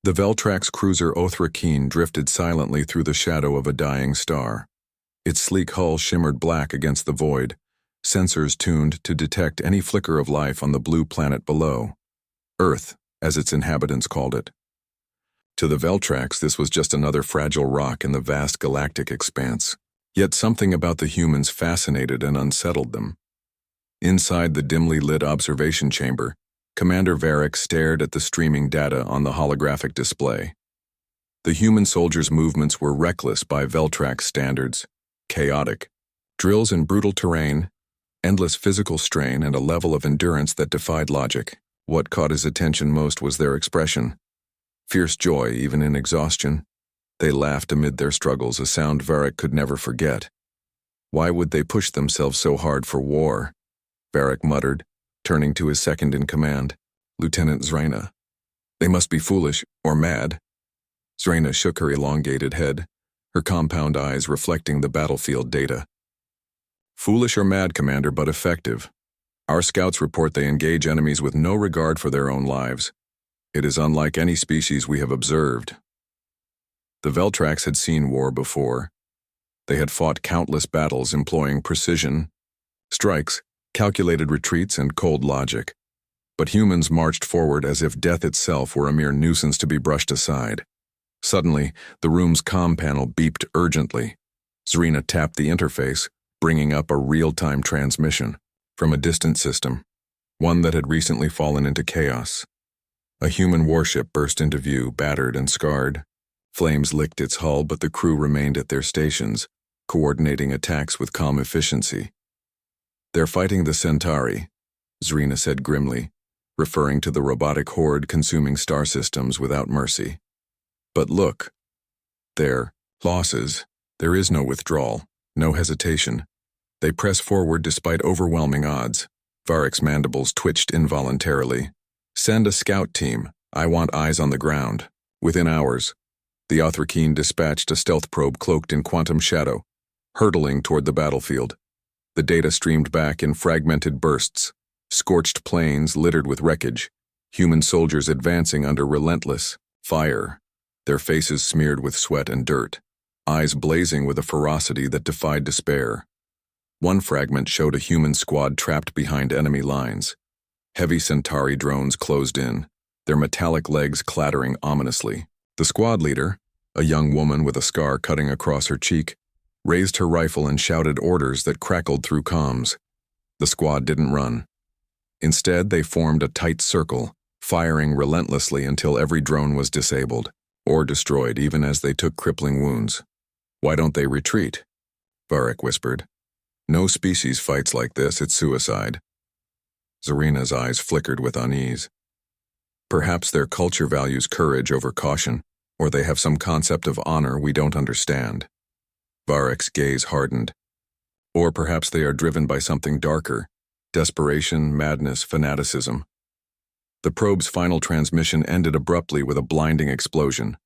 The Veltrax cruiser Othrakeen drifted silently through the shadow of a dying star. Its sleek hull shimmered black against the void, sensors tuned to detect any flicker of life on the blue planet below. Earth, as its inhabitants called it. To the Veltrax, this was just another fragile rock in the vast galactic expanse. Yet something about the humans fascinated and unsettled them. Inside the dimly lit observation chamber, Commander Varric stared at the streaming data on the holographic display. The human soldiers' movements were reckless by Veltrax standards, chaotic. Drills in brutal terrain, endless physical strain, and a level of endurance that defied logic. What caught his attention most was their expression. Fierce joy, even in exhaustion. They laughed amid their struggles, a sound Varric could never forget. Why would they push themselves so hard for war? Varric muttered, turning to his second-in-command, Lieutenant Zrina. They must be foolish, or mad. Zrina shook her elongated head, her compound eyes reflecting the battlefield data. Foolish or mad, Commander, but effective. Our scouts report they engage enemies with no regard for their own lives. It is unlike any species we have observed. The Veltrax had seen war before. They had fought countless battles employing precision, strikes, calculated retreats, and cold logic. But humans marched forward as if death itself were a mere nuisance to be brushed aside. Suddenly, the room's comm panel beeped urgently. Zrina tapped the interface, bringing up a real-time transmission from a distant system, one that had recently fallen into chaos. A human warship burst into view, battered and scarred. Flames licked its hull, but the crew remained at their stations, coordinating attacks with calm efficiency. They're fighting the Centauri, Zrina said grimly, referring to the robotic horde consuming star systems without mercy. But look. There, losses. There is no withdrawal, no hesitation. They press forward despite overwhelming odds. Varric's mandibles twitched involuntarily. Send a scout team. I want eyes on the ground. Within hours, the Othrakeen dispatched a stealth probe cloaked in quantum shadow, hurtling toward the battlefield. The data streamed back in fragmented bursts, scorched plains littered with wreckage, human soldiers advancing under relentless fire, their faces smeared with sweat and dirt, eyes blazing with a ferocity that defied despair. One fragment showed a human squad trapped behind enemy lines. Heavy Centauri drones closed in, their metallic legs clattering ominously. The squad leader, a young woman with a scar cutting across her cheek, raised her rifle and shouted orders that crackled through comms. The squad didn't run. Instead, they formed a tight circle, firing relentlessly until every drone was disabled, or destroyed even as they took crippling wounds. Why don't they retreat? Varric whispered. No species fights like this, it's suicide. Zrina's eyes flickered with unease. Perhaps their culture values courage over caution, or they have some concept of honor we don't understand. Varric's gaze hardened. Or perhaps they are driven by something darker, desperation, madness, fanaticism. The probe's final transmission ended abruptly with a blinding explosion.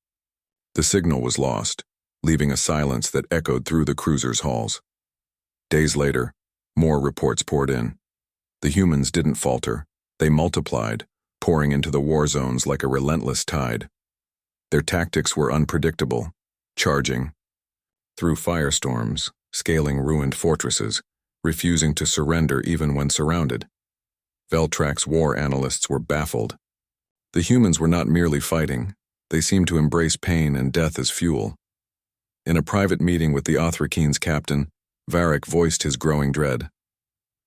The signal was lost, leaving a silence that echoed through the cruiser's halls. Days later, more reports poured in. The humans didn't falter. They multiplied, pouring into the war zones like a relentless tide. Their tactics were unpredictable, charging through firestorms, scaling ruined fortresses, refusing to surrender even when surrounded. Veltrax war analysts were baffled. The humans were not merely fighting. They seemed to embrace pain and death as fuel. In a private meeting with the Othrakeen's captain, Varric voiced his growing dread.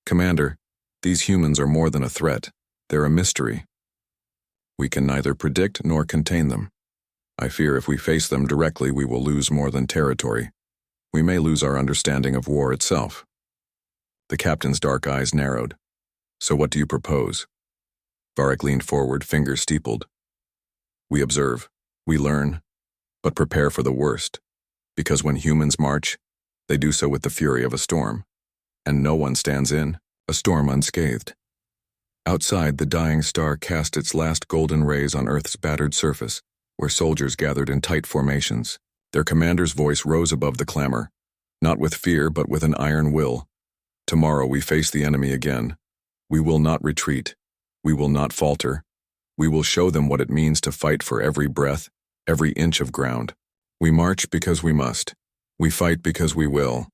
Commander, these humans are more than a threat. They're a mystery. We can neither predict nor contain them. I fear if we face them directly, we will lose more than territory. We may lose our understanding of war itself. The captain's dark eyes narrowed. So what do you propose? Varric leaned forward, fingers steepled. We observe, we learn, but prepare for the worst. Because when humans march, they do so with the fury of a storm. And no one stands in a storm unscathed. Outside, the dying star cast its last golden rays on Earth's battered surface, where soldiers gathered in tight formations. Their commander's voice rose above the clamor, not with fear but with an iron will. Tomorrow we face the enemy again. We will not retreat. We will not falter. We will show them what it means to fight for every breath, every inch of ground. We march because we must. We fight because we will.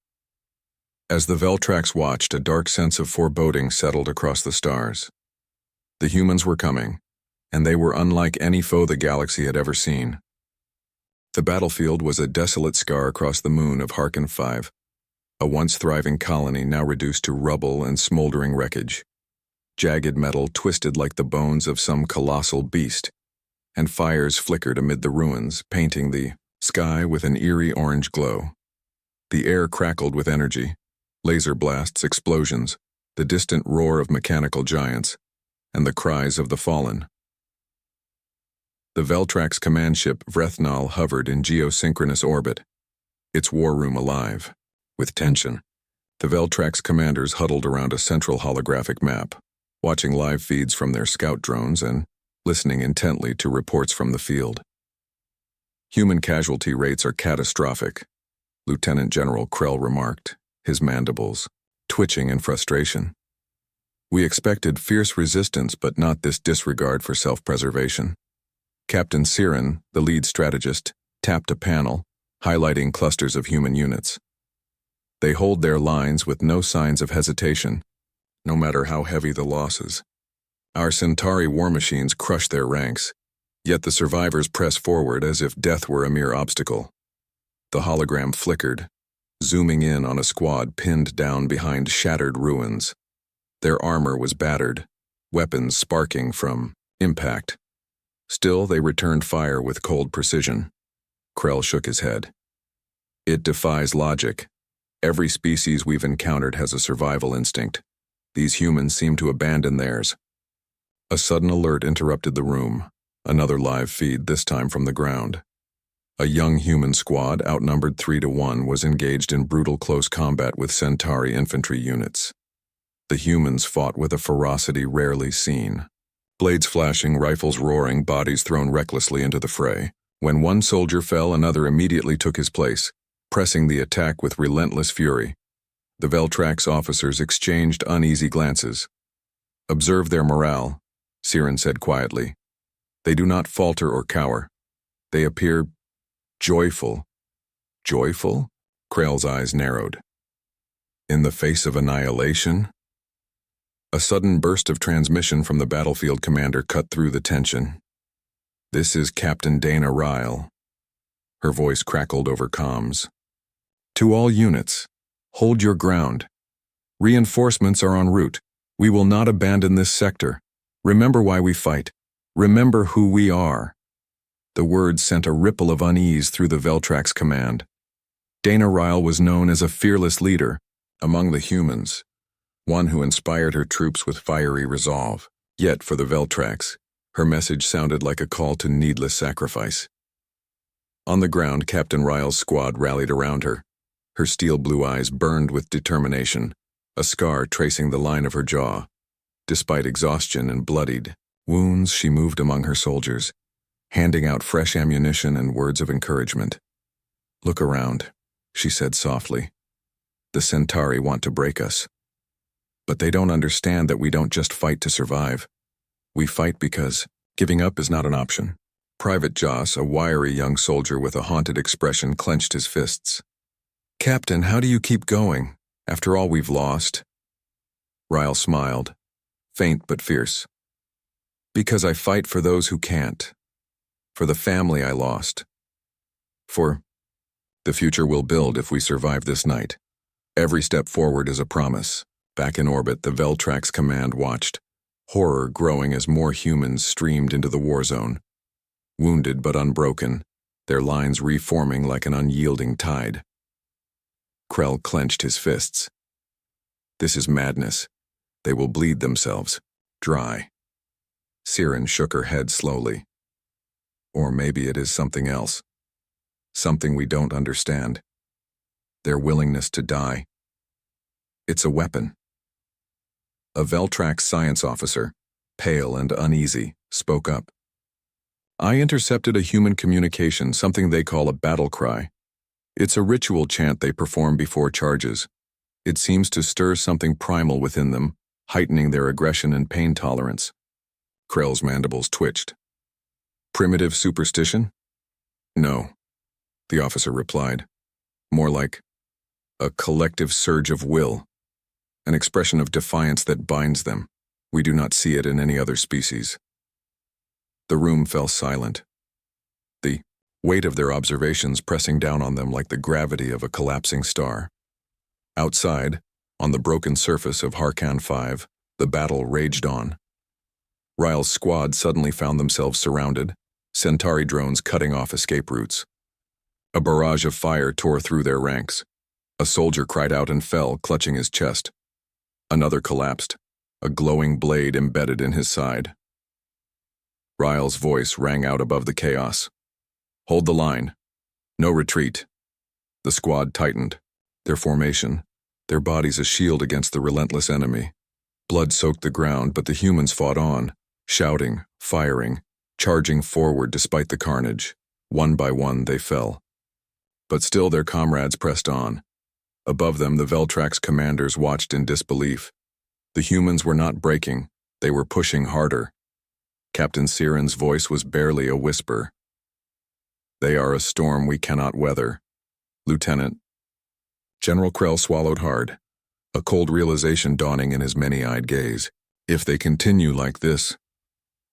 As the Veltrax watched, a dark sense of foreboding settled across the stars. The humans were coming, and they were unlike any foe the galaxy had ever seen. The battlefield was a desolate scar across the moon of Harkin 5, a once thriving colony now reduced to rubble and smoldering wreckage. Jagged metal twisted like the bones of some colossal beast, and fires flickered amid the ruins, painting the sky with an eerie orange glow. The air crackled with energy, laser blasts, explosions, the distant roar of mechanical giants, and the cries of the fallen. The Veltrax command ship Vrethnal hovered in geosynchronous orbit, its war room alive with tension. The Veltrax commanders huddled around a central holographic map, watching live feeds from their scout drones and listening intently to reports from the field. Human casualty rates are catastrophic, Lieutenant General Krell remarked, his mandibles twitching in frustration. We expected fierce resistance, but not this disregard for self-preservation. Captain Siren, the lead strategist, tapped a panel, highlighting clusters of human units. They hold their lines with no signs of hesitation, no matter how heavy the losses. Our Centauri war machines crush their ranks, yet the survivors press forward as if death were a mere obstacle. The hologram flickered, zooming in on a squad pinned down behind shattered ruins. Their armor was battered, weapons sparking from impact. Still, they returned fire with cold precision. Krell shook his head. It defies logic. Every species we've encountered has a survival instinct. These humans seem to abandon theirs. A sudden alert interrupted the room, another live feed, this time from the ground. A young human squad, outnumbered 3-1, was engaged in brutal close combat with Centauri infantry units. The humans fought with a ferocity rarely seen. Blades flashing, rifles roaring, bodies thrown recklessly into the fray. When one soldier fell, another immediately took his place, pressing the attack with relentless fury. The Veltrax officers exchanged uneasy glances. "Observe their morale," Siren said quietly. "They do not falter or cower. They appear joyful." Joyful? Krell's eyes narrowed. In the face of annihilation? A sudden burst of transmission from the battlefield commander cut through the tension. "This is Captain Dana Ryle." Her voice crackled over comms. "To all units, hold your ground. Reinforcements are en route. We will not abandon this sector. Remember why we fight. Remember who we are." The words sent a ripple of unease through the Veltrax command. Dana Ryle was known as a fearless leader among the humans, one who inspired her troops with fiery resolve. Yet, for the Veltrax, her message sounded like a call to needless sacrifice. On the ground, Captain Ryle's squad rallied around her. Her steel blue eyes burned with determination, a scar tracing the line of her jaw. Despite exhaustion and bloodied wounds, she moved among her soldiers, handing out fresh ammunition and words of encouragement. "Look around," she said softly. "The Centauri want to break us. But they don't understand that we don't just fight to survive. We fight because giving up is not an option." Private Joss, a wiry young soldier with a haunted expression, clenched his fists. "Captain, how do you keep going, after all we've lost?" Ryle smiled, faint but fierce. "Because I fight for those who can't. For the family I lost. For the future we'll build if we survive this night. Every step forward is a promise." Back in orbit, the Veltrax command watched, horror growing as more humans streamed into the war zone. Wounded but unbroken, their lines reforming like an unyielding tide. Krell clenched his fists. "This is madness. They will bleed themselves dry." Siren shook her head slowly. "Or maybe it is something else. Something we don't understand. Their willingness to die. It's a weapon." A Veltrax science officer, pale and uneasy, spoke up. "I intercepted a human communication, something they call a battle cry. It's a ritual chant they perform before charges. It seems to stir something primal within them, heightening their aggression and pain tolerance." Krell's mandibles twitched. Primitive superstition? No, the officer replied. More like a collective surge of will, an expression of defiance that binds them. We do not see it in any other species. The room fell silent, the weight of their observations pressing down on them like the gravity of a collapsing star. Outside, on the broken surface of Harkan 5, the battle raged on. Ryle's squad suddenly found themselves surrounded, Centauri drones cutting off escape routes. A barrage of fire tore through their ranks. A soldier cried out and fell, clutching his chest. Another collapsed, a glowing blade embedded in his side. Ryle's voice rang out above the chaos. Hold the line. No retreat. The squad tightened, their formation, their bodies a shield against the relentless enemy. Blood soaked the ground, but the humans fought on, shouting, firing, charging forward despite the carnage. One by one, they fell. But still their comrades pressed on. Above them, the Veltrax commanders watched in disbelief. The humans were not breaking, they were pushing harder. Captain Siren's voice was barely a whisper. They are a storm we cannot weather. Lieutenant. General Krell swallowed hard, a cold realization dawning in his many-eyed gaze. If they continue like this,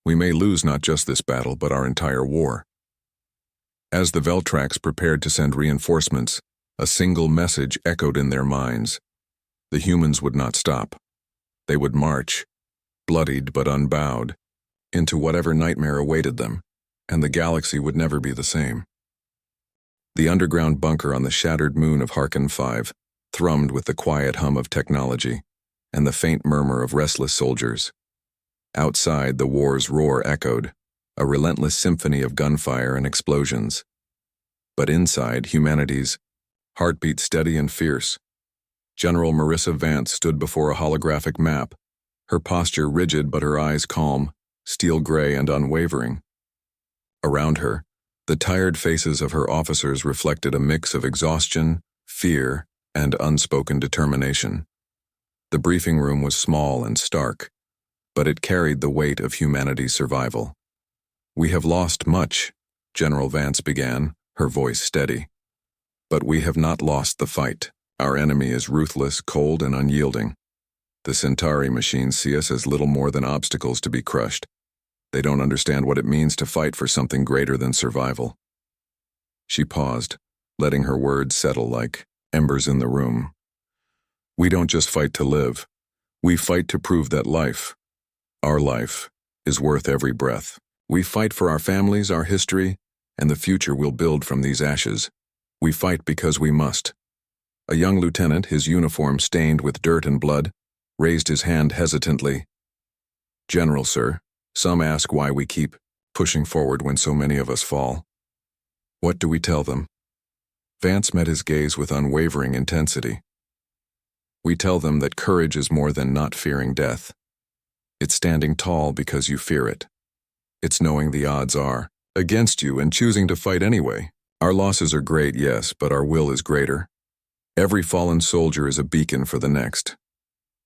we may lose not just this battle, but our entire war. As the Veltrax prepared to send reinforcements, a single message echoed in their minds. The humans would not stop. They would march, bloodied but unbowed, into whatever nightmare awaited them, and the galaxy would never be the same. The underground bunker on the shattered moon of Harkan 5 thrummed with the quiet hum of technology and the faint murmur of restless soldiers. Outside, the war's roar echoed, a relentless symphony of gunfire and explosions. But inside, humanity's heartbeat steady and fierce. General Marissa Vance stood before a holographic map, her posture rigid but her eyes calm, steel gray and unwavering. Around her, the tired faces of her officers reflected a mix of exhaustion, fear, and unspoken determination. The briefing room was small and stark, but it carried the weight of humanity's survival. We have lost much, General Vance began, her voice steady. But we have not lost the fight. Our enemy is ruthless, cold, and unyielding. The Centauri machines see us as little more than obstacles to be crushed. They don't understand what it means to fight for something greater than survival. She paused, letting her words settle like embers in the room. We don't just fight to live. We fight to prove that life, our life, is worth every breath. We fight for our families, our history, and the future we'll build from these ashes. We fight because we must. A young lieutenant, his uniform stained with dirt and blood, raised his hand hesitantly. General, sir, some ask why we keep pushing forward when so many of us fall. What do we tell them? Vance met his gaze with unwavering intensity. We tell them that courage is more than not fearing death. It's standing tall because you fear it. It's knowing the odds are against you and choosing to fight anyway. Our losses are great, yes, but our will is greater. Every fallen soldier is a beacon for the next.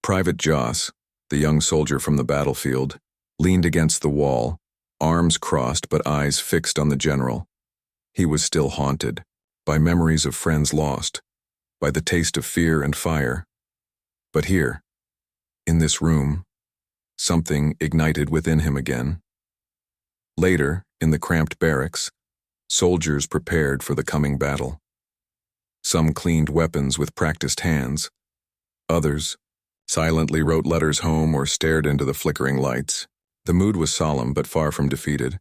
Private Joss, the young soldier from the battlefield, leaned against the wall, arms crossed but eyes fixed on the general. He was still haunted by memories of friends lost, by the taste of fear and fire. But here, in this room, something ignited within him again. Later, in the cramped barracks, soldiers prepared for the coming battle. Some cleaned weapons with practiced hands. Others silently wrote letters home or stared into the flickering lights. The mood was solemn but far from defeated.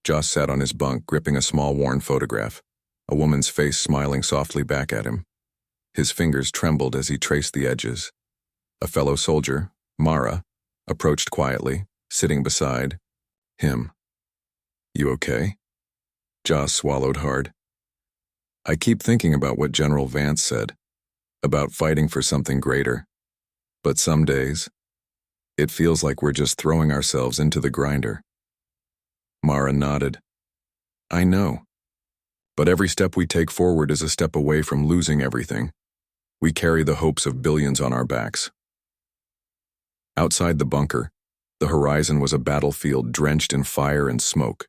Joss sat on his bunk, gripping a small worn photograph, a woman's face smiling softly back at him. His fingers trembled as he traced the edges. A fellow soldier, Mara, approached quietly, sitting beside him. You okay? Joss swallowed hard. I keep thinking about what General Vance said, about fighting for something greater. But some days, it feels like we're just throwing ourselves into the grinder. Mara nodded. I know. But every step we take forward is a step away from losing everything. We carry the hopes of billions on our backs. Outside the bunker, The horizon was a battlefield drenched in fire and smoke.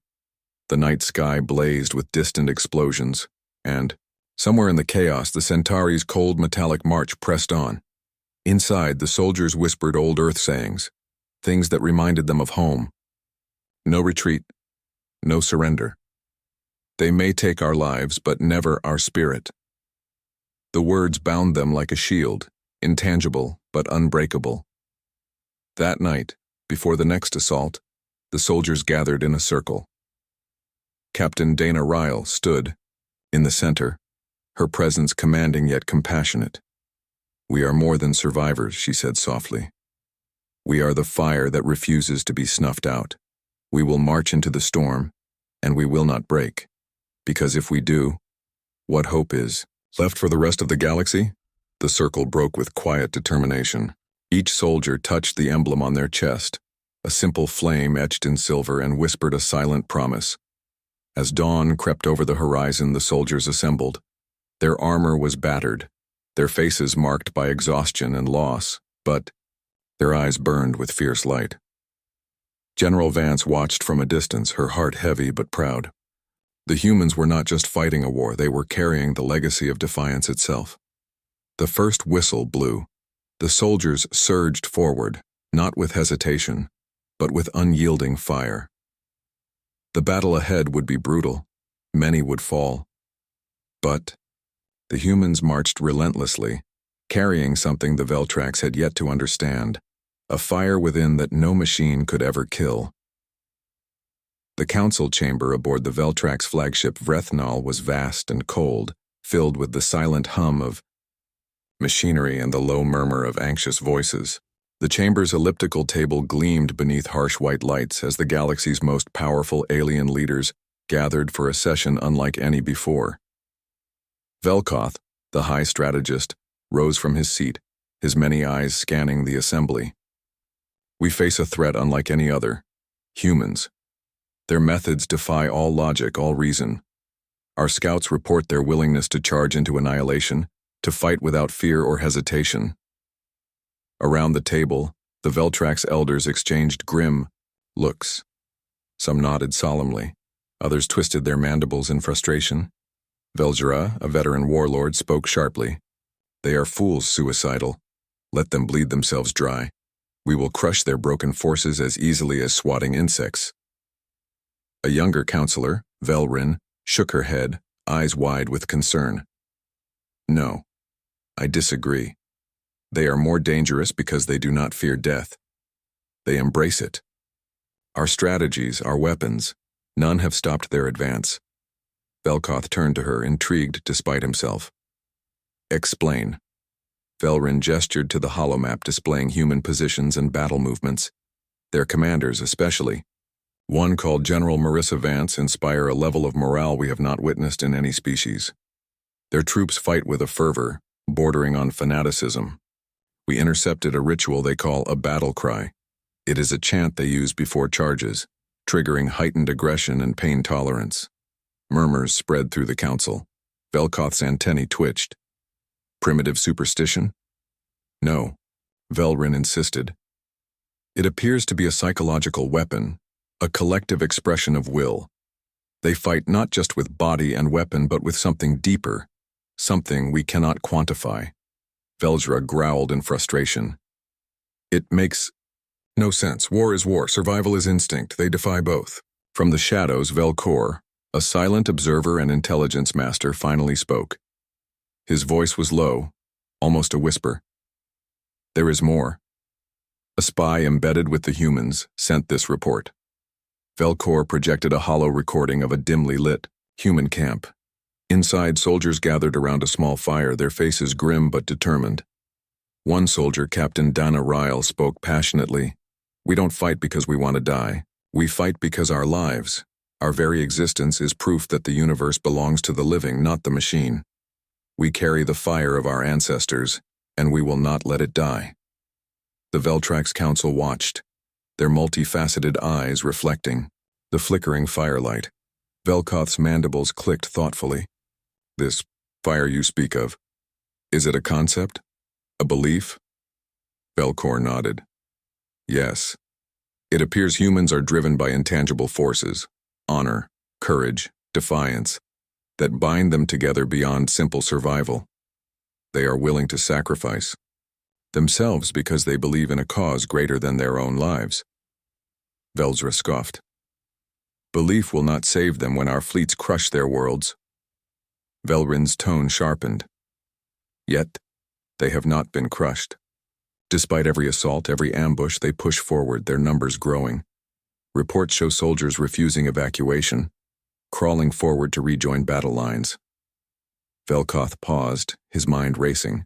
The night sky blazed with distant explosions, and, somewhere in the chaos, the Centauri's cold metallic march pressed on. Inside, the soldiers whispered old Earth sayings, things that reminded them of home. No retreat, no surrender. They may take our lives, but never our spirit. The words bound them like a shield, intangible but unbreakable. That night, before the next assault, the soldiers gathered in a circle. Captain Dana Ryle stood, in the center, her presence commanding yet compassionate. "We are more than survivors," she said softly. "We are the fire that refuses to be snuffed out. We will march into the storm, and we will not break. Because if we do, what hope is left for the rest of the galaxy?" The circle broke with quiet determination. Each soldier touched the emblem on their chest, a simple flame etched in silver, and whispered a silent promise. As dawn crept over the horizon, the soldiers assembled. Their armor was battered, their faces marked by exhaustion and loss, but their eyes burned with fierce light. General Vance watched from a distance, her heart heavy but proud. The humans were not just fighting a war, they were carrying the legacy of defiance itself. The first whistle blew. The soldiers surged forward, not with hesitation, but with unyielding fire. The battle ahead would be brutal. Many would fall. But the humans marched relentlessly, carrying something the Veltrax had yet to understand, a fire within that no machine could ever kill. The council chamber aboard the Veltrax flagship Vrethnal was vast and cold, filled with the silent hum of machinery and the low murmur of anxious voices. The chamber's elliptical table gleamed beneath harsh white lights as the galaxy's most powerful alien leaders gathered for a session unlike any before. Velkoth, the high strategist, rose from his seat, his many eyes scanning the assembly. "We face a threat unlike any other. Humans. Their methods defy all logic, all reason. Our scouts report their willingness to charge into annihilation, to fight without fear or hesitation." Around the table, the Veltrax elders exchanged grim looks. Some nodded solemnly, others twisted their mandibles in frustration. Veljera, a veteran warlord, spoke sharply. "They are fools, suicidal. Let them bleed themselves dry. We will crush their broken forces as easily as swatting insects." A younger counselor, Velrin, shook her head, eyes wide with concern. "No, I disagree. They are more dangerous because they do not fear death. They embrace it. Our strategies, our weapons, none have stopped their advance." Velkoth turned to her, intrigued despite himself. "Explain." Velrin gestured to the holomap displaying human positions and battle movements. Their commanders especially. One called General Marissa Vance inspire a level of morale we have not witnessed in any species. Their troops fight with a fervor, bordering on fanaticism. We intercepted a ritual they call a battle cry. It is a chant they use before charges, triggering heightened aggression and pain tolerance. Murmurs spread through the council. Velkoth's antennae twitched. Primitive superstition? No, Velrin insisted. It appears to be a psychological weapon, a collective expression of will. They fight not just with body and weapon, but with something deeper, something we cannot quantify. Veljera growled in frustration. "It makes no sense. War is war, survival is instinct. They defy both." From the shadows, Velkor, a silent observer and intelligence master, finally spoke. His voice was low, almost a whisper. "There is more. A spy embedded with the humans sent this report." Velkor projected a hollow recording of a dimly lit human camp. Inside, soldiers gathered around a small fire, their faces grim but determined. One soldier, Captain Dana Ryle, spoke passionately. "We don't fight because we want to die. We fight because our lives, our very existence, is proof that the universe belongs to the living, not the machine. We carry the fire of our ancestors, and we will not let it die." The Veltrax Council watched, their multifaceted eyes reflecting the flickering firelight. Velkoth's mandibles clicked thoughtfully. "This fire you speak of, is it a concept? A belief?" Velkor nodded. "Yes. It appears humans are driven by intangible forces, honor, courage, defiance, that bind them together beyond simple survival. They are willing to sacrifice themselves because they believe in a cause greater than their own lives. Velzra scoffed. Belief will not save them when our fleets crush their worlds. Velrin's tone sharpened. Yet, they have not been crushed. Despite every assault, every ambush, they push forward, their numbers growing. Reports show soldiers refusing evacuation, crawling forward to rejoin battle lines. Velkoth paused, his mind racing.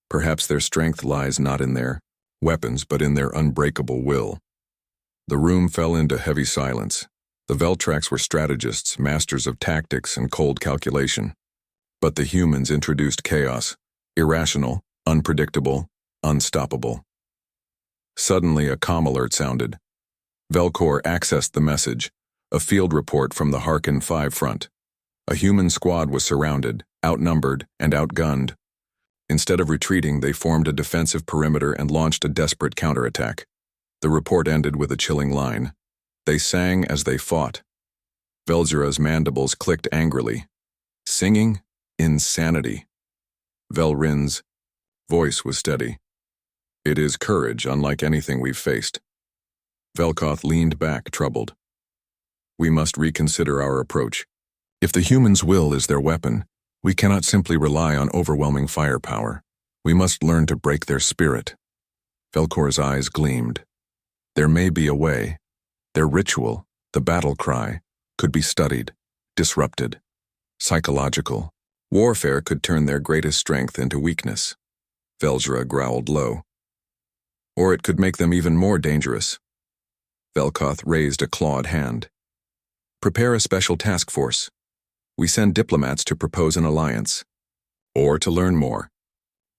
Perhaps their strength lies not in their weapons, but in their unbreakable will. The room fell into heavy silence. The Veltrax were strategists, masters of tactics and cold calculation. But the humans introduced chaos, irrational, unpredictable, unstoppable. Suddenly, a comm alert sounded. Velkor accessed the message, a field report from the Harkin 5 front. A human squad was surrounded, outnumbered, and outgunned. Instead of retreating, they formed a defensive perimeter and launched a desperate counterattack. The report ended with a chilling line. They sang as they fought. Velzra's mandibles clicked angrily. Singing? Insanity. Velrin's voice was steady. It is courage, unlike anything we've faced. Velkoth leaned back, troubled. We must reconsider our approach. If the human's will is their weapon, we cannot simply rely on overwhelming firepower. We must learn to break their spirit. Velkor's eyes gleamed. There may be a way. Their ritual, the battle cry, could be studied, disrupted. Psychological. Warfare could turn their greatest strength into weakness. Velzra growled low. Or it could make them even more dangerous. Velkoth raised a clawed hand. Prepare a special task force. We send diplomats to propose an alliance. Or to learn more.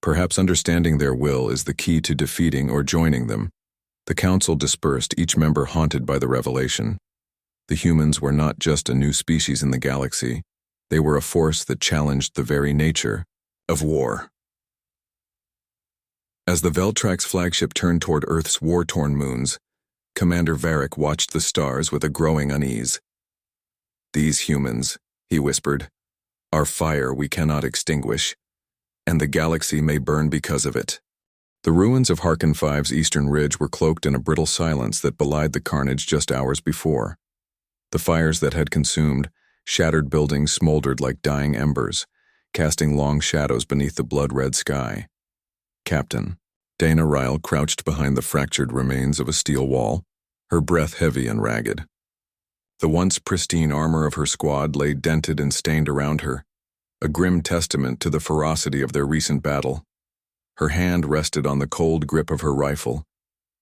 Perhaps understanding their will is the key to defeating or joining them. The council dispersed, each member haunted by the revelation. The humans were not just a new species in the galaxy. They were a force that challenged the very nature of war. As the Veltrax flagship turned toward Earth's war-torn moons, Commander Varric watched the stars with a growing unease. These humans, he whispered, are fire we cannot extinguish, and the galaxy may burn because of it. The ruins of Harkin 5's eastern ridge were cloaked in a brittle silence that belied the carnage just hours before. The fires that had consumed shattered buildings smoldered like dying embers, casting long shadows beneath the blood-red sky. Captain Dana Ryle crouched behind the fractured remains of a steel wall, her breath heavy and ragged. The once pristine armor of her squad lay dented and stained around her, a grim testament to the ferocity of their recent battle. Her hand rested on the cold grip of her rifle,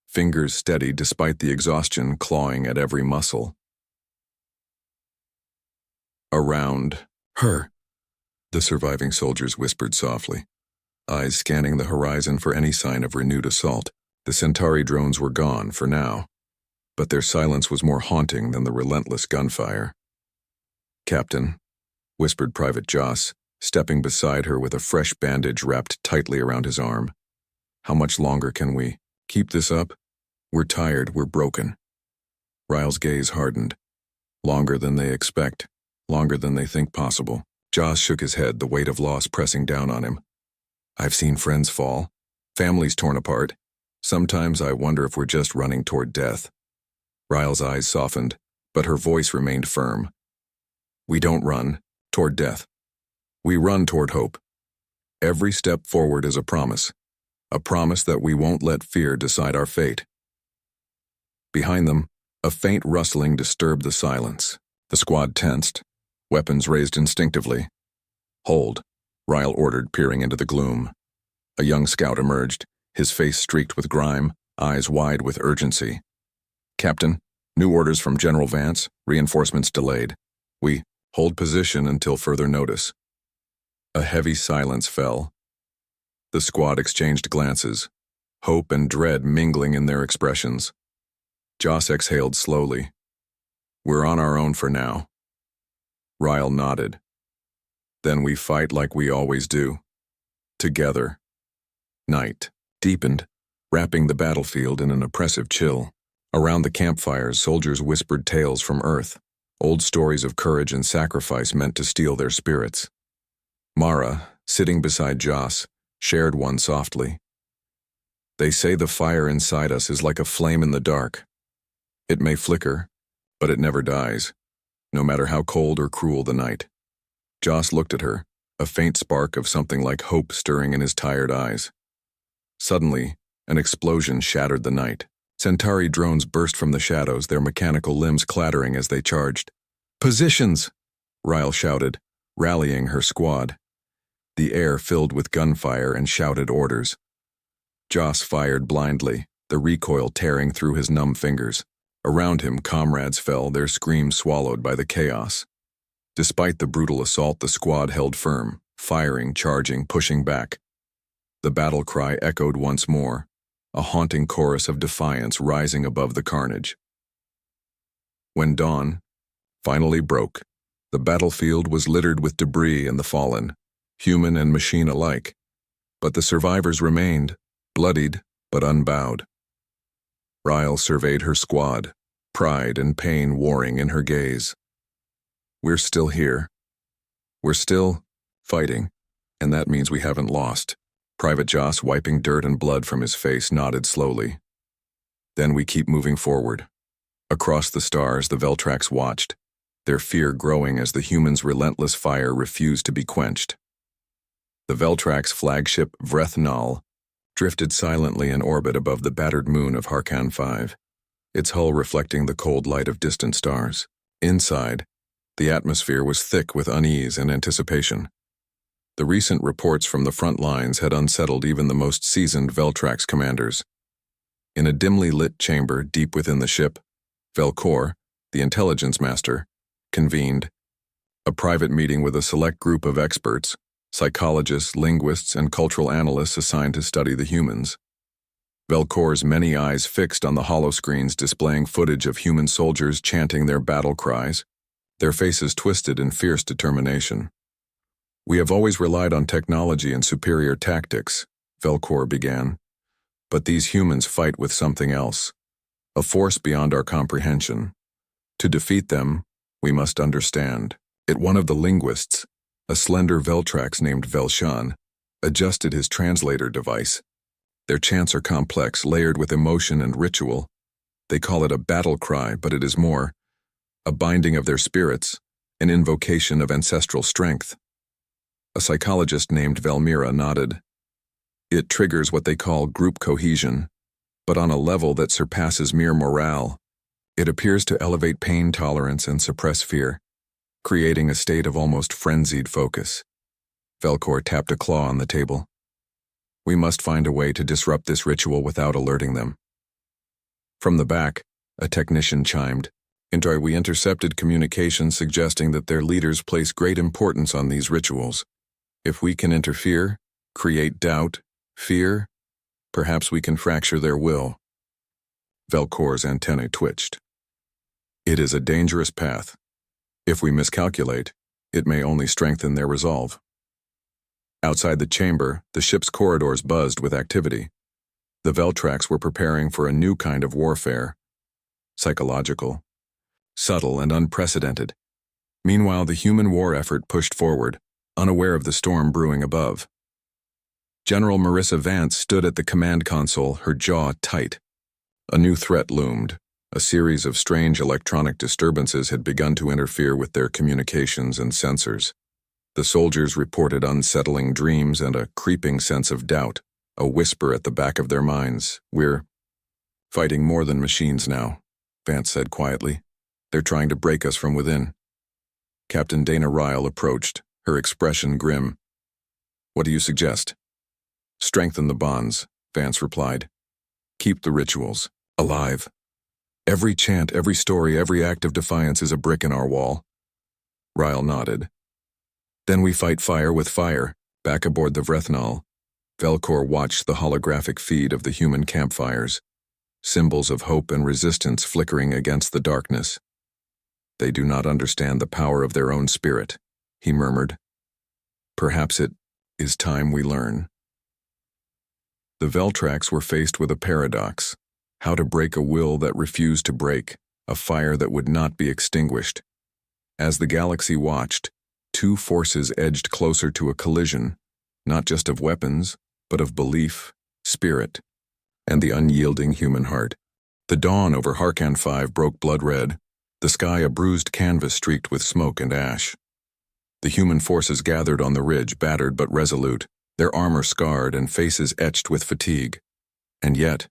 fingers steady despite the exhaustion clawing at every muscle. Around her, the surviving soldiers whispered softly, eyes scanning the horizon for any sign of renewed assault. The Centauri drones were gone for now, but their silence was more haunting than the relentless gunfire. Captain, whispered Private Joss, stepping beside her with a fresh bandage wrapped tightly around his arm. How much longer can we keep this up? We're tired, we're broken. Ryle's gaze hardened. Longer than they expect, longer than they think possible. Joss shook his head, the weight of loss pressing down on him. I've seen friends fall, families torn apart. Sometimes I wonder if we're just running toward death. Ryle's eyes softened, but her voice remained firm. We don't run toward death. We run toward hope. Every step forward is a promise that we won't let fear decide our fate. Behind them, a faint rustling disturbed the silence. The squad tensed, weapons raised instinctively. Hold, Ryle ordered, peering into the gloom. A young scout emerged, his face streaked with grime, eyes wide with urgency. Captain, new orders from General Vance, reinforcements delayed. We hold position until further notice. A heavy silence fell. The squad exchanged glances, hope and dread mingling in their expressions. Joss exhaled slowly. We're on our own for now. Ryle nodded. Then we fight like we always do. Together. Night deepened, wrapping the battlefield in an oppressive chill. Around the campfires, soldiers whispered tales from Earth, old stories of courage and sacrifice meant to steel their spirits. Mara, sitting beside Joss, shared one softly. They say the fire inside us is like a flame in the dark. It may flicker, but it never dies, no matter how cold or cruel the night. Joss looked at her, a faint spark of something like hope stirring in his tired eyes. Suddenly, an explosion shattered the night. Centauri drones burst from the shadows, their mechanical limbs clattering as they charged. "Positions!" Ryle shouted, rallying her squad. The air filled with gunfire and shouted orders. Joss fired blindly, the recoil tearing through his numb fingers. Around him, comrades fell, their screams swallowed by the chaos. Despite the brutal assault, the squad held firm, firing, charging, pushing back. The battle cry echoed once more, a haunting chorus of defiance rising above the carnage. When dawn finally broke, the battlefield was littered with debris and the fallen, human and machine alike. But the survivors remained, bloodied but unbowed. Ryle surveyed her squad, pride and pain warring in her gaze. "We're still here. We're still fighting, and that means we haven't lost." Private Joss, wiping dirt and blood from his face, nodded slowly. "Then we keep moving forward." Across the stars, the Veltrax watched, their fear growing as the humans' relentless fire refused to be quenched. The Veltrax flagship, Vrethnal, drifted silently in orbit above the battered moon of Harkan 5, its hull reflecting the cold light of distant stars. Inside, the atmosphere was thick with unease and anticipation. The recent reports from the front lines had unsettled even the most seasoned Veltrax commanders. In a dimly lit chamber deep within the ship, Velcor, the intelligence master, convened a private meeting with a select group of experts, psychologists, linguists, and cultural analysts assigned to study the humans. Velcor's many eyes fixed on the holoscreens displaying footage of human soldiers chanting their battle cries, their faces twisted in fierce determination. "We have always relied on technology and superior tactics," Velcor began. "But these humans fight with something else, a force beyond our comprehension. To defeat them, we must understand it." One of the linguists, a slender Veltrax named Velshan, adjusted his translator device. "Their chants are complex, layered with emotion and ritual. They call it a battle cry, but it is more, a binding of their spirits, an invocation of ancestral strength." A psychologist named Valmira nodded. "It triggers what they call group cohesion, but on a level that surpasses mere morale. It appears to elevate pain tolerance and suppress fear, creating a state of almost frenzied focus." Velcor tapped a claw on the table. "We must find a way to disrupt this ritual without alerting them." From the back, a technician chimed. We intercepted communications suggesting that their leaders place great importance on these rituals. If we can interfere, create doubt, fear, perhaps we can fracture their will." Velcor's antennae twitched. "It is a dangerous path. If we miscalculate, it may only strengthen their resolve." Outside the chamber, the ship's corridors buzzed with activity. The Veltrax were preparing for a new kind of warfare, psychological, subtle and unprecedented. Meanwhile, the human war effort pushed forward, unaware of the storm brewing above. General Marissa Vance stood at the command console, her jaw tight. A new threat loomed. A series of strange electronic disturbances had begun to interfere with their communications and sensors. The soldiers reported unsettling dreams and a creeping sense of doubt, a whisper at the back of their minds. "We're fighting more than machines now," Vance said quietly. "They're trying to break us from within." Captain Dana Ryle approached, her expression grim. "What do you suggest?" "Strengthen the bonds," Vance replied. "Keep the rituals alive. Every chant, every story, every act of defiance is a brick in our wall." Ryle nodded. "Then we fight fire with fire." Back aboard the Vrethnal, Velcor watched the holographic feed of the human campfires, symbols of hope and resistance flickering against the darkness. "They do not understand the power of their own spirit," he murmured. "Perhaps it is time we learn." The Veltrax were faced with a paradox. How to break a will that refused to break, a fire that would not be extinguished. As the galaxy watched, two forces edged closer to a collision, not just of weapons, but of belief, spirit, and the unyielding human heart. The dawn over Harkan 5 broke blood red, the sky a bruised canvas streaked with smoke and ash. The human forces gathered on the ridge, battered but resolute, their armor scarred and faces etched with fatigue. And yet,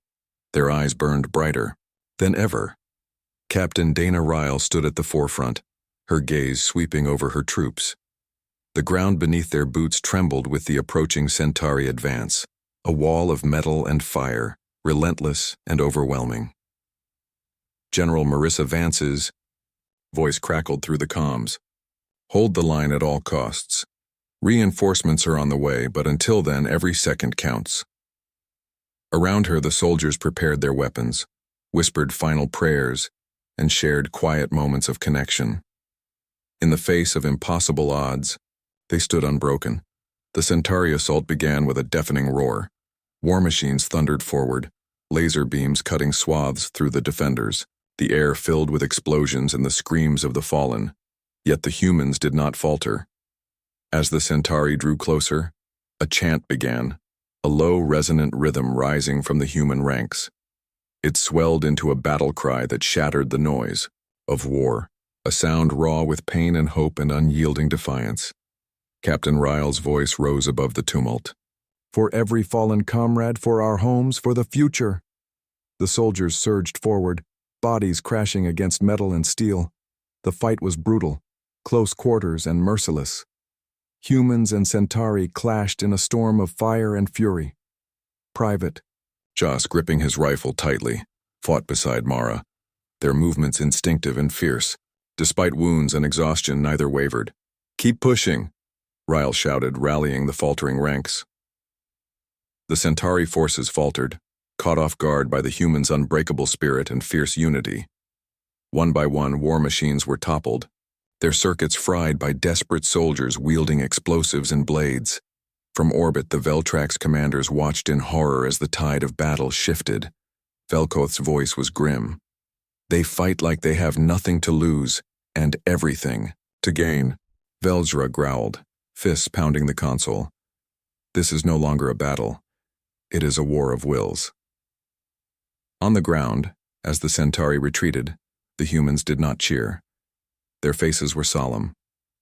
their eyes burned brighter than ever. Captain Dana Ryle stood at the forefront, her gaze sweeping over her troops. The ground beneath their boots trembled with the approaching Centauri advance, a wall of metal and fire, relentless and overwhelming. General Marissa Vance's voice crackled through the comms. Hold the line at all costs. Reinforcements are on the way, but until then, every second counts. Around her, the soldiers prepared their weapons, whispered final prayers, and shared quiet moments of connection. In the face of impossible odds, they stood unbroken. The Centauri assault began with a deafening roar. War machines thundered forward, laser beams cutting swaths through the defenders, the air filled with explosions and the screams of the fallen. Yet the humans did not falter. As the Centauri drew closer, a chant began, a low, resonant rhythm rising from the human ranks. It swelled into a battle cry that shattered the noise of war, a sound raw with pain and hope and unyielding defiance. Captain Ryle's voice rose above the tumult. For every fallen comrade, for our homes, for the future. The soldiers surged forward, bodies crashing against metal and steel. The fight was brutal, close quarters and merciless. Humans and Centauri clashed in a storm of fire and fury. Private Joss, gripping his rifle tightly, fought beside Mara, their movements instinctive and fierce. Despite wounds and exhaustion, neither wavered. Keep pushing, Ryle shouted, rallying the faltering ranks. The Centauri forces faltered, caught off guard by the humans' unbreakable spirit and fierce unity. One by one, war machines were toppled, their circuits fried by desperate soldiers wielding explosives and blades. From orbit, the Veltrax commanders watched in horror as the tide of battle shifted. Velkoth's voice was grim. They fight like they have nothing to lose and everything to gain. Velzra growled, fists pounding the console. This is no longer a battle. It is a war of wills. On the ground, as the Centauri retreated, the humans did not cheer. Their faces were solemn,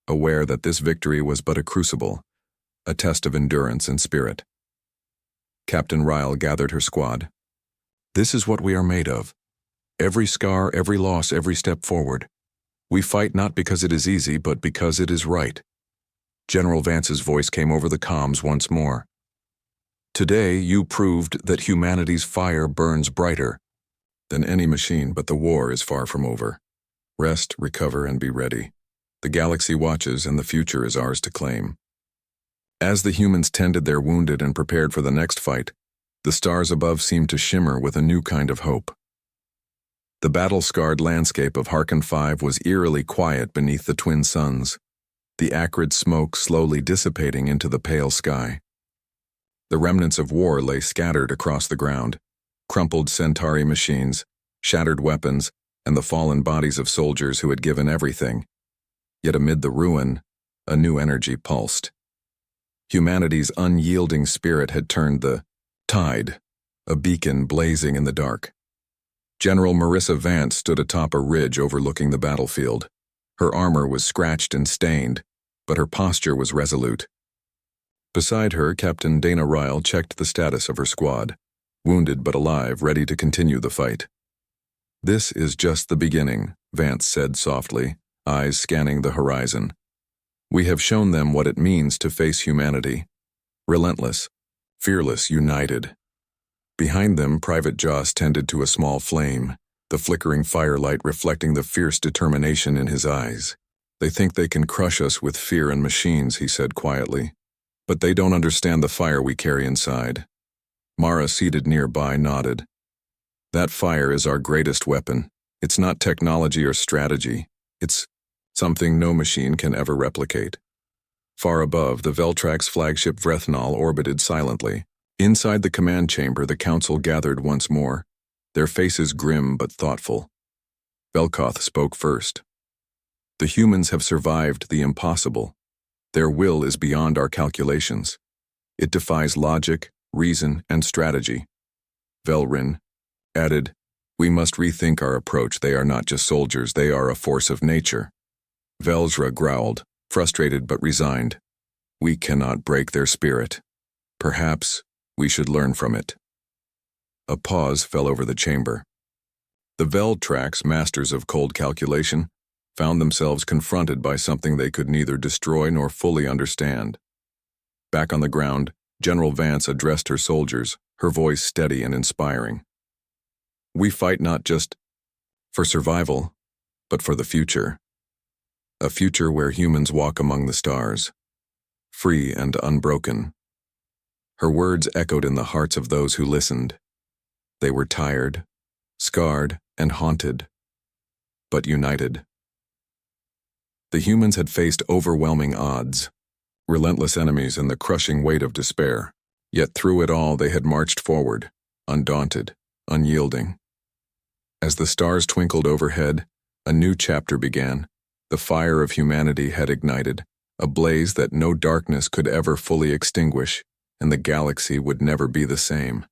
aware that this victory was but a crucible, a test of endurance and spirit. Captain Ryle gathered her squad. This is what we are made of. Every scar, every loss, every step forward. We fight not because it is easy, but because it is right. General Vance's voice came over the comms once more. Today you proved that humanity's fire burns brighter than any machine, but the war is far from over. Rest, recover, and be ready. The galaxy watches, and the future is ours to claim. As the humans tended their wounded and prepared for the next fight, the stars above seemed to shimmer with a new kind of hope. The battle-scarred landscape of Harkan 5 was eerily quiet beneath the twin suns, the acrid smoke slowly dissipating into the pale sky. The remnants of war lay scattered across the ground, crumpled Centauri machines, shattered weapons, and the fallen bodies of soldiers who had given everything. Yet amid the ruin, a new energy pulsed. Humanity's unyielding spirit had turned the tide, a beacon blazing in the dark. General Marissa Vance stood atop a ridge overlooking the battlefield. Her armor was scratched and stained, but her posture was resolute. Beside her, Captain Dana Ryle checked the status of her squad, wounded but alive, ready to continue the fight. This is just the beginning, Vance said softly, eyes scanning the horizon. We have shown them what it means to face humanity. Relentless, fearless, united. Behind them, Private Joss tended to a small flame, the flickering firelight reflecting the fierce determination in his eyes. They think they can crush us with fear and machines, he said quietly. But they don't understand the fire we carry inside. Mara, seated nearby, nodded. That fire is our greatest weapon. It's not technology or strategy. It's something no machine can ever replicate. Far above, the Veltrax flagship Vrethnal orbited silently. Inside the command chamber, the council gathered once more, their faces grim but thoughtful. Velkoth spoke first. The humans have survived the impossible. Their will is beyond our calculations. It defies logic, reason, and strategy. Velrin added, "We must rethink our approach. They are not just soldiers, they are a force of nature." Velzra growled, frustrated but resigned. "We cannot break their spirit. Perhaps we should learn from it." A pause fell over the chamber. The Veltrax, masters of cold calculation, found themselves confronted by something they could neither destroy nor fully understand. Back on the ground, General Vance addressed her soldiers, her voice steady and inspiring. "We fight not just for survival, but for the future. A future where humans walk among the stars, free and unbroken." Her words echoed in the hearts of those who listened. They were tired, scarred, and haunted, but united. The humans had faced overwhelming odds, relentless enemies and the crushing weight of despair. Yet through it all they had marched forward, undaunted, unyielding. As the stars twinkled overhead, a new chapter began. The fire of humanity had ignited, a blaze that no darkness could ever fully extinguish, and the galaxy would never be the same.